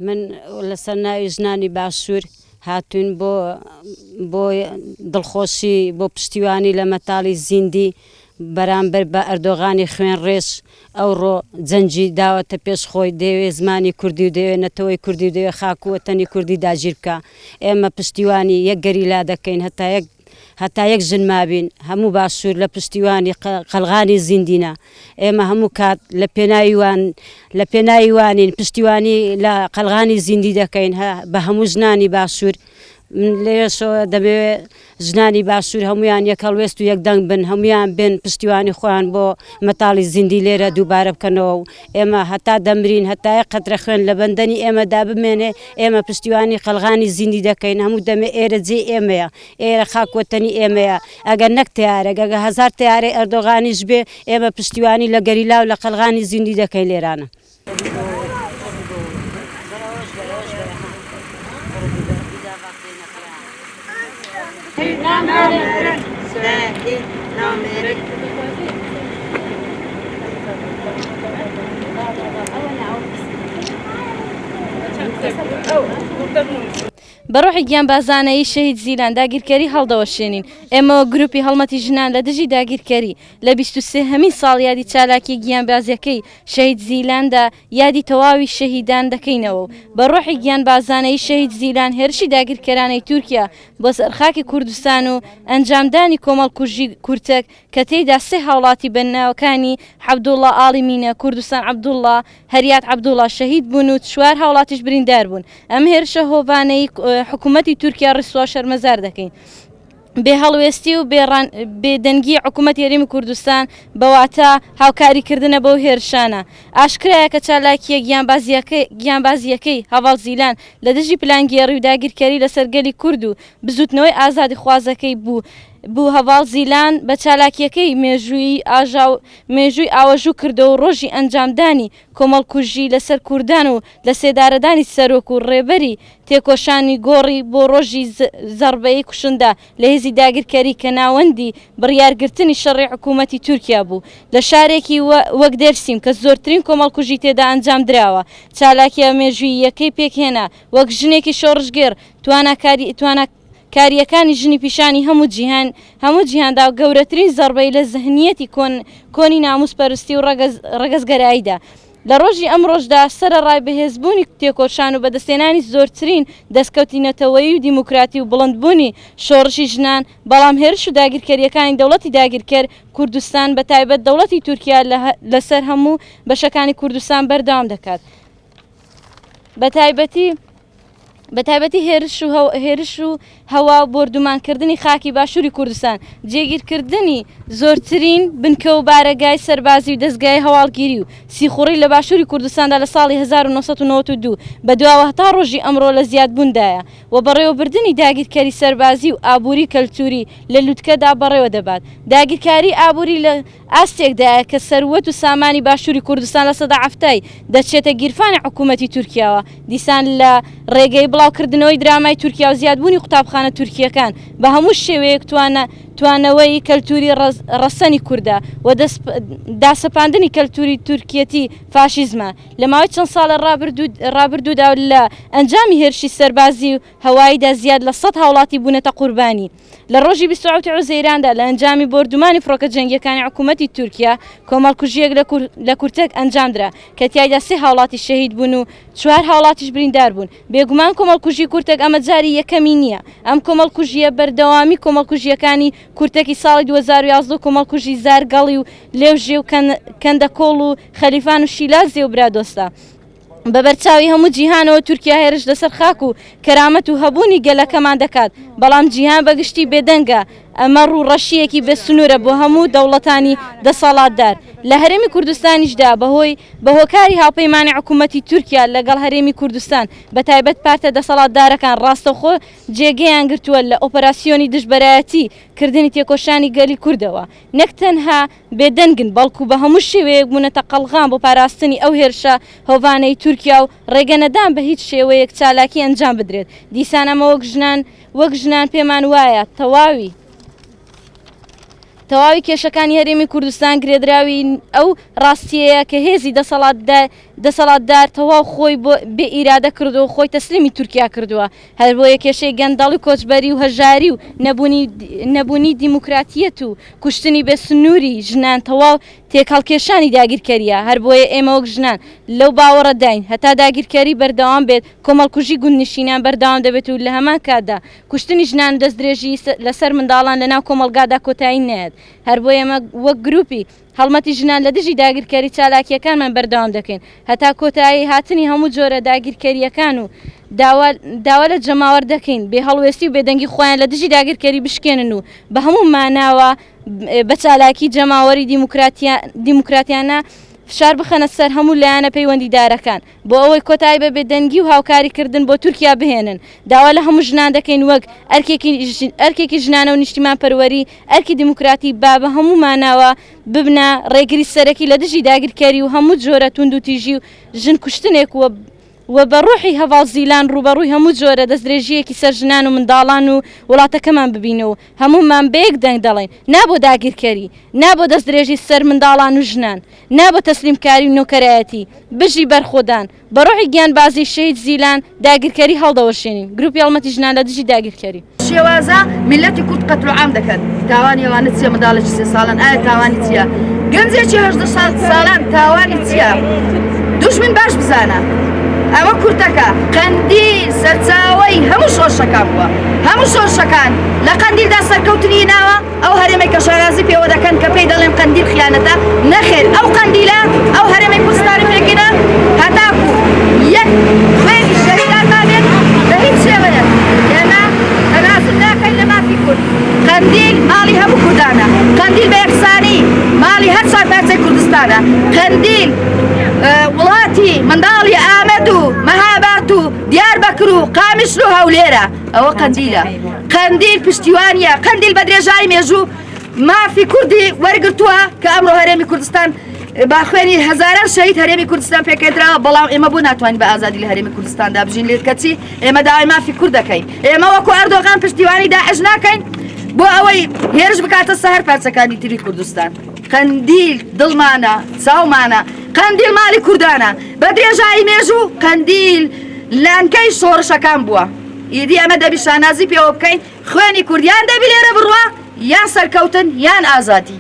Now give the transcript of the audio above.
من لەسەر ناوی ژنانی باشوور هاتوین بۆ دڵخۆشی بۆ پشتیوانی لە مەتاڵی زیندی بەرامبەر بە ئەردۆغانی خوێن ڕێژ ئەوڕۆ جەنجی داوەتە پێش خۆی دەوێت زمانی کوردی و دەوێت نەتەوەی کوردی و دەوێت خاک و وەتەنی کوردی داگیر بکە. ئێمە پشتیوانی یەک گەریلا دەکەین هەتا یەک ژن مابین هەموو باشوور لە پشتیوانی قەلغانی زیندینە. ئێمە هەموو کات لە پێناوی وانین پشتیوانی لە قەلغانی زیندی دەکەین بە هەموو ژنانی باشوور. لێشەوە دەبێت ژنانی باشوور هەمویان یەک هەڵوێست و یەک دەنگ بن، هەمویان بن پشتیوانی خۆیان بۆ مەتاڵی زیندی لێرە دووبارە بکەنەوە و ئێمە هەتا دەمرین هەتا یەک قەترە خوێن لە بەندەنی ئێمەدا بمێنێ. ئێمە پشتیوانی قەلغانی زیندی دەکەین، هەموو دەمێ ئێرە جێ ئێمەیە، ئێرە خاکوەتەنی ئێمەیە. ئەگەر نەک تیارێک ئەگە هەزار تیارەی ئەردۆغانیش بێ ئێمە پشتیوانی لە گەریلا و لە قەلغانی زیندی دەکەین لێرانە. بەڕۆحی گیان بازانەی شەهید زیلان داگیرکەری هەڵدەوەشێنین. ئێمەوە گروپی هەڵمەتی ژنان لە دژی داگیرکەری لە 23هەمین ساڵ یادی چالاکی گیان بازیەکەی شەهید زیلاندا یادی تەواوی شەهیدان دەکەینەوە. بەڕۆحی گیان بازانەی شەهید زیلان هێرشی داگیرکەرانەی تورکیا بۆ سەرخاکی کوردستان و ئەنجامدانی کۆمەڵکوژی کورتەک کە تێیدا سێ هاوڵاتی بەناوەکانی عەبدوڵڵا ئاڵی مینە، کوردستان عەبدوڵڵا، هەریات عەبدوڵڵا شەهید بوون و 4 هاوڵاتیش بریندار بوون. ئەم هێرشە هۆڤانەی حکوومەتی تورکیا ڕیسوا شەرمەزار دەکەین. بێ هەڵوێستی و بێدەنگی حکوومەت یاریمی کوردستان بەواتە هاوکاریکردنە بەو هێرشانە. ئاشکرایە کە چالاکیە گیانبازیەکەی هەڤاڵ زیلان لە دژی پلانگێڕی و داگیرکەری لەسەر گەلی کورد و بزوتنەوەی ئازادی خوازەکەی بوو هەڤاڵ زیلان بە چالاکیەکەی مێژووی ئاوەژوو کردە و ڕۆژی ئەنجامدانی کۆمەڵکوژی لەسەر کوردان و لە سێدارەدانی سەرۆک و ڕێبەری تێکۆشانی گۆڕی بۆ ڕۆژی زەربەیی کوشندا لە هێزی داگیرکەری کە ناوەندی بڕیارگرتنی شەڕی حکوومەتی تورکیا بوو لە شارێکی وەک دەرسیم کە زۆرترین کۆمەڵکوژی تێدا ئەنجام درراوە. چالاکیە مێژووی یەکەی پێکهێنا وەک ژنێکی شۆڕژگێر کاریەکانی ژنی پیشانی هەموو جیهاندا و گەورەترین زەربەی لە زەهنیەتی کۆنی ناموسپەرستی و ڕەگەزگەراییدا. لە ڕۆژی ئەم ڕۆژدا سەرەڕای بەهێزبوونی تێکۆشان و بەدەستێنانی زۆرترین دەستکەوتینەتەوەی و دیموکراتی و بڵندبوونی شۆڕشی ژنان، بەڵام هێرش و داگیرکەریەکانی دەوڵەتی داگیرکەر کوردستان بەتایبەت دەوڵەتی تورکیا لەسەر هەموو بەشەکانی کوردستان بەردەوام دەکات. بەتایبەتی هێرش و هەوا بردومانکردنی خاکی باشووری کوردستان، جێگیرکردنی زۆرترین بنکە و بارەگای سەربازی و دەستگای هەواڵگیری و سیخوڕی لە باشووری کوردستاندا لە ساڵی 1992 بەدواوە هەتا ڕۆژی ئەمڕۆ لە زیادبووندایە و بەڕێوەبردننی داگیرکەری سەربازی و ئابووری کەلتوری لە لووتکەدا بەڕێوە دەبات. داگیرکاری ئابووری لە ئاستێکدایە کە سەروەت و سامانی باشووری کوردستان لە سەدا عەفتای دەچێتە گیرفانی حکوومەتی تورکیاوە. دیسان لە ڕێگەی بڵاوکردنەوەی درامای تورکیا و زیادبوونی قوتابخانە تورکیەکان بە هەموو شێوەیەک توانەوەی کەلتوری ڕەسەنی کووردە و داسەپاندنی کەلتوری تورکیەتی فاشیزمە. لە ماوەی چەند ساڵە ڕابردوودا لە ئەنجامی هێرشی سەربازی و هەواییدا زیاد لە 100 هاوڵاتی بوونەتە قوربانی. لە ڕۆژی 27 عوزەیراندا لە ئەنجامی بردومانی فڕۆکە جەنگیەکانی حکوومەتی تورکیا کۆمەڵکوژیەک لە کورتەک ئەنجامدرا کە تیایدا 3 هاوڵاتی شەهید بوون و 4 هاوڵاتیش بریندار بوون. بێگومان کۆمەڵکوژی کورتەک ئەمە جاری یەکەمی نییە. ئەم کۆمەڵکوژیە بەردەوامی کۆمەڵکوژیەکانی کورتەکی ساڵی 2011 کۆمەڵکوژی زارگەڵی و لێوژێ و کەندەکۆڵ و خەلیفان و شیلازێ و برادۆستا. بە بەرچاوی هەموو جیهانەوە تورکیا هێرش لەسەر خاک و کەرامەت و هەبوونی گەلەکەمان دەکات، بەڵام جیهان بەگشتی بێدەنگە. ئەمە ڕوڕەشیەکی بێسنوورە بۆ هەموو دەوڵەتانی دەسەڵاتدار. لە هەرێمی کوردستانیشدا بە هۆکاری هاوپەیمانی حکوومەتی تورکیا لەگەڵ هەرێمی کوردستان بەتایبەت پارتە دەسەڵاتدارەکان ڕاستەوخۆ جێگەیان گرتووە لە ئۆپەراسیۆنی دژبەرایەتی کردنی تێکۆشانی گەلی کوردەوە. نەک تەنها بێدەنگن بەڵکو بە هەموو شێوەیەک بوونەتە قەڵغان بۆ پاراستنی ئەو هێرشە هۆڤانەی تورکیا و ڕێگەنەدان بە هیچ شێوەیەک چالاکی ئەنجام بدرێت. دیسان ئەمە وەک ژنان پێمان وایە تەواوی کێشەکانی هەرێمی کوردستان گرێدراوی ئەو ڕاستیەیە کە هێزی دەسەڵاتدار تەواو خۆی بۆ بێ ئیرادە کردو خۆی تەسلیمی تورکیا کردووە هەر بۆ یەکێشەی گەندەڵی کۆچبەری و هەژاری و نەبوونی دیموکراتیەت و کوشتنی بێ سنووری ژنان تەواو تێکەڵکێشانی داگیرکاریە هەر بۆیە ئێمە وەک ژنان لەو باوەڕە داین هەتا داگیرکاری بەردەوام بێت کۆمەڵکوژی گوندنشینان بەردەوام دەبێت و لە هەمان کاتدا کوشتنی ژنان دەست درێژی لەسەر منداڵان لەناو کۆمەلگادا کۆتایی نێت هەر بۆ ئێمە وەک گروپی هەڵمەتی ژنان لە دژی داگیرکاری چالاکیەکانمان بەردەوام دەکەین هەتا کۆتایی هاتنی هەموو جۆرە داگیرکاریەکان و داوا لە جەماوەەر دەکەین بێ هەڵوێستی و بێدەنگی خۆیان لە دژی داگیرکاری بشکێنن و بە هەموو ماناوە بە چالاکی جەماوەری دیموکراتیانە فشار بخەنە سەر هەموو لایەنە پەیوەندیدارەکان بۆ ئەوەی کۆتایی بە بێدەنگی و هاوکاریکردن بۆ تورکیا بهێنن داوا لە هەموو ژنان دەکەین وەک ئەرکێکی ژنانە و نیشتیمان پەروەری ئەرکی دیموکراتی با بە هەموو ماناوە ببنە ڕێگری سەرەکی لە دژی داگیرکاری و هەموو جۆرە تونند و تیژی و ژن کوشتنێک و بە ڕوحی هەواڵ زیلان ڕوبەڕووی هەموو جۆرە دەستدرێژیەکی سەر ژنان و منداڵان و وڵاتەکەمان ببینەوە هەمومان بەیەک دەنگ دەڵێن نابۆ داگیرکەری نابۆ دەستدرێژی سەر منداڵان و ژنان نابۆ تەسلیمکاری و نۆکەرایەتی بژی بەرخۆدان بە ڕوحی گیان بازی شەید زیلان داگیرکەری هەڵدەوەشێنین گروپی هەڵمەتی ژنان لە دژی داگیرکەری شێوازە میلەتی کورد قەتڵ عام دەکەن تاوانی ئەوانە چییە منداڵێکی 3 ساڵان ئایا تاوانی چییە گەنجێکی 18 ساڵان تاوانی چییە دوژمن باش بزانە ئەوە کورتەکە قەندیل سەرچاوەی هەموو شۆڕشەکان بووە هەموو شۆڕشەکان لە قەندیلدا سەرکەوتنی ناوە ئەو هەرێمەی کە شارازی پێوە دەکەن کە پێی دەڵێن قەندیل خیانەتە نەخێر ئەو قەندیلە ئەو هەرێمەی کوردستانی پێکەنە هەتاکو یەک خوێنی شەریدار نابێت بە هیچ شێوەیە ئێمە تەنازل ناکەین لە مافی کورد قەندیل ماڵی هەموو کوردانە قەندیل بە یەکسانی ماڵی هەر چوار پارچەی کوردستانە قەندیل وڵاتی منداڵی ئامەد و مەهاباد و دیاربەکر و قامیشل و هەولێرە ئەوە قەندیلە قەندیل پشتیوانیە قەندیل بە درێژایی مێژوو مافی کوردی وەرگرتووە کە ئەمڕۆ هەرێمی کوردستان باخوێنی هەزاران شەهید هەرێمی کوردستان پێکەدراوە بەڵام ئێمە بۆ ناتوانین بە ئازادی لە هەرێمی کوردستاندا بژین لێت کەچی ئێمە داوای مافی کورد دەکەین ئێمە وەکو ئەردۆغان پشتیوانی داعش ناکەین بۆ ئەوەی هێرش بکاتە سەر پارچەکانی تری کوردستان قەندیل دڵمانە چاومانە قەندیل ماڵی کوردانە بە درێژایی مێژوو قەندیل لانکەی شۆڕشەکان بووە ئیدی ئەمە دەبی شانازی پێوە بکەین خوێنی کوردیان دەبی لێرە بڕوە یان سەرکەوتن یان ئازادی